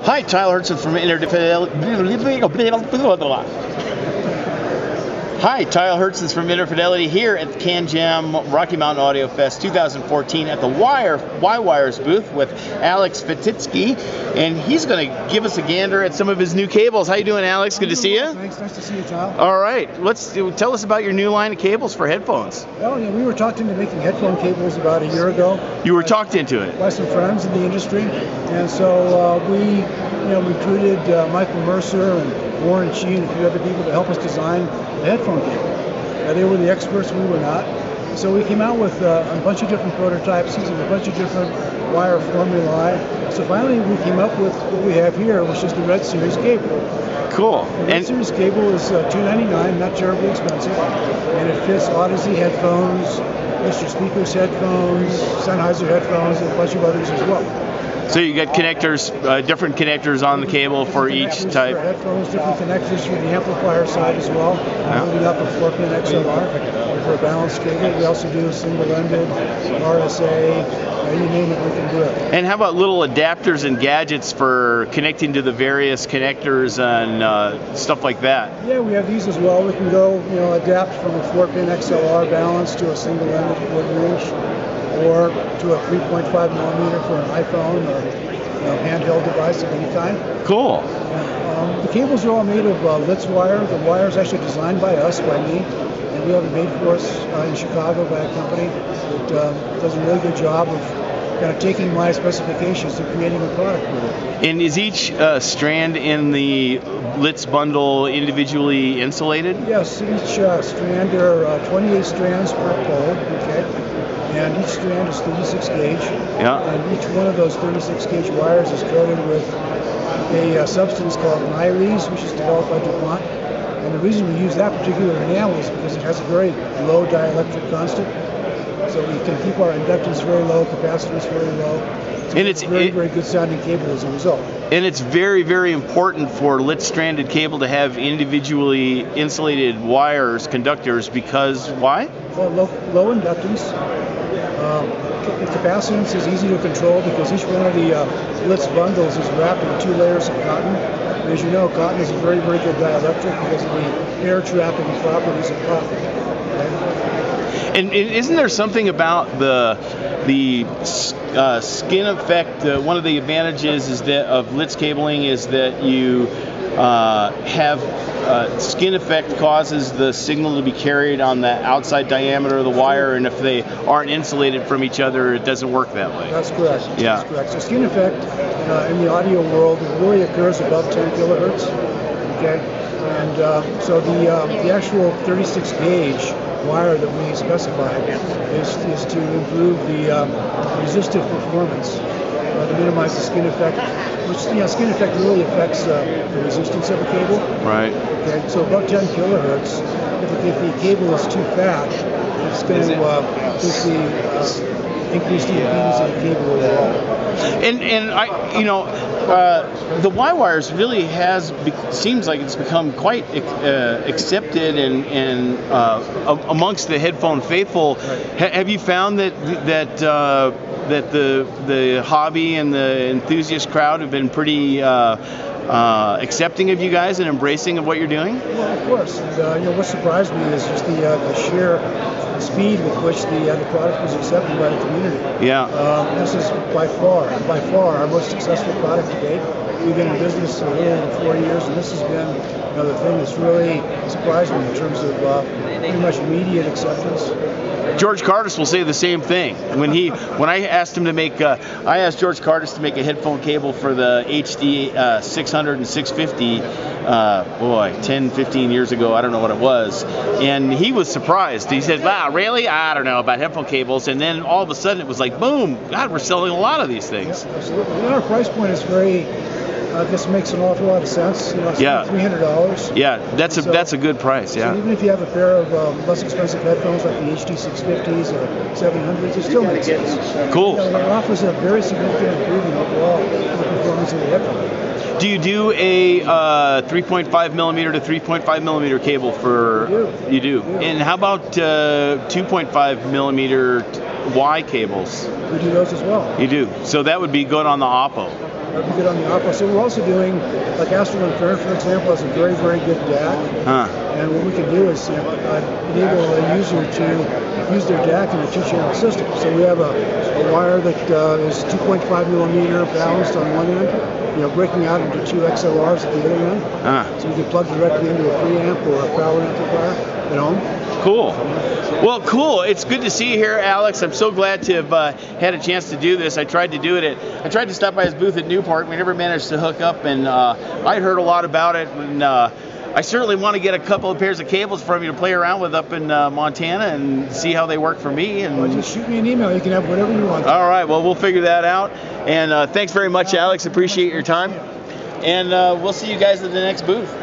Hi, Tyler Hurtson from Interfidelity here at the CanJam Rocky Mountain Audio Fest 2014 at the WyWires booth with Alex Fatitsky, and he's going to give us a gander at some of his new cables. How you doing, Alex? Good to see you. Thanks. Nice to see you, Tyler. All right, tell us about your new line of cables for headphones. Well, we were talked into making headphone cables about a year ago. You were talked into it by some friends in the industry, and so we recruited Michael Mercer and Warren Sheen and a few other people to help us design the headphone cable. They were the experts, we were not. So we came out with a bunch of different prototypes using a bunch of different wire formulae. So finally we came up with what we have here, which is the Red Series cable. Cool. The Red Series cable is $299, not terribly expensive, and it fits Odyssey headphones, Mr. Speaker's headphones, Sennheiser headphones, and a bunch of others as well. So you got connectors, different connectors on the cable for each type. For headphones, different connectors for the amplifier side as well. Holding up a 4-pin XLR for a balanced cable. We also do single-ended, RSA, you name it, we can do it. And how about little adapters and gadgets for connecting to the various connectors and stuff like that? Yeah, we have these as well. We can go, adapt from a 4-pin XLR balance to a single-ended quarter-inch, or to a 3.5 millimeter for an iPhone or handheld device of any kind. Cool. The cables are all made of Litz wire. The wire is actually designed by us, by me, and we have it made for us in Chicago by a company that does a really good job of kind of taking my specifications and creating a product with it. And is each strand in the Litz bundle individually insulated? Yes, each strand, there are 28 strands per pole, okay? And each strand is 36 gauge. Yeah. And each one of those 36 gauge wires is coated with a substance called Nylese, which is developed by DuPont. And the reason we use that particular enamel is because it has a very low dielectric constant. So we can keep our inductance very low, capacitance very low. So and it's a very good sounding cable as a result. And it's very, very important for Litz stranded cable to have individually insulated wires, conductors, because why? Well, low inductance. The capacitance is easy to control because each one of the Litz bundles is wrapped in 2 layers of cotton. And as you know, cotton is a very, very good dielectric because of the air trapping properties of cotton. Right? And isn't there something about the skin effect? One of the advantages is that of Litz cabling is that you have skin effect causes the signal to be carried on the outside diameter of the wire, and if they aren't insulated from each other, it doesn't work that way. That's correct. Yeah. That's correct. So skin effect in the audio world really occurs above 10 kilohertz. Okay, and so the actual 36 gauge wire that we specify is to improve the resistive performance, to minimize the skin effect, which skin effect really affects the resistance of a cable. Right. Okay, so above 10 kilohertz, if the cable is too fat, it's going to increase the impedance of the cable overall. And the WyWires really seems like it's become quite accepted and amongst the headphone faithful. Right. Have you found that the hobby and the enthusiast crowd have been pretty accepting of you guys and embracing of what you're doing? Well, of course. And, what surprised me is just the sheer speed with which the product was accepted by the community. Yeah. This is by far our most successful product to date. We've been in business a little over 4 years, and this has been the thing that's really surprised me in terms of pretty much immediate acceptance. George Cardis will say the same thing. When I asked him to make, I asked George Cardis to make a headphone cable for the HD 600 and 650. 10, 15 years ago, I don't know what it was, and he was surprised. He said, "Wow, really? I don't know about headphone cables." And then all of a sudden, it was like, boom! God, we're selling a lot of these things. Yeah, absolutely. And our price point is very. This makes an awful lot of sense. It's $300. Yeah, that's a good price. Yeah. So even if you have a pair of less expensive headphones like the HD 650s or 700s, it still makes sense. Cool. It offers a very significant improvement overall in the performance of the headphone. Do you do a 3.5 millimeter to 3.5 millimeter cable for? You do. And how about 2.5 millimeter Y cables? We do those as well. You do. So that would be good on the Oppo. That'd be good on the opera. So we're also doing, like Astral Inferno, for example, has a very, very good DAC. And what we can do is enable a user to use their DAC in a 2-channel system. So we have a wire that is 2.5 millimeter balanced on one end, breaking out into 2 XLRs at the other end. So you can plug directly into a preamp or a power amplifier at home. Cool. Well, cool. It's good to see you here, Alex. I'm so glad to have had a chance to do this. I tried to stop by his booth at Newport. We never managed to hook up, and I'd heard a lot about it. And I certainly want to get a couple of pairs of cables from you to play around with up in Montana and see how they work for me. And well, just shoot me an email. You can have whatever you want. All right. Well, we'll figure that out. And thanks very much, Alex. Appreciate your time. And we'll see you guys at the next booth.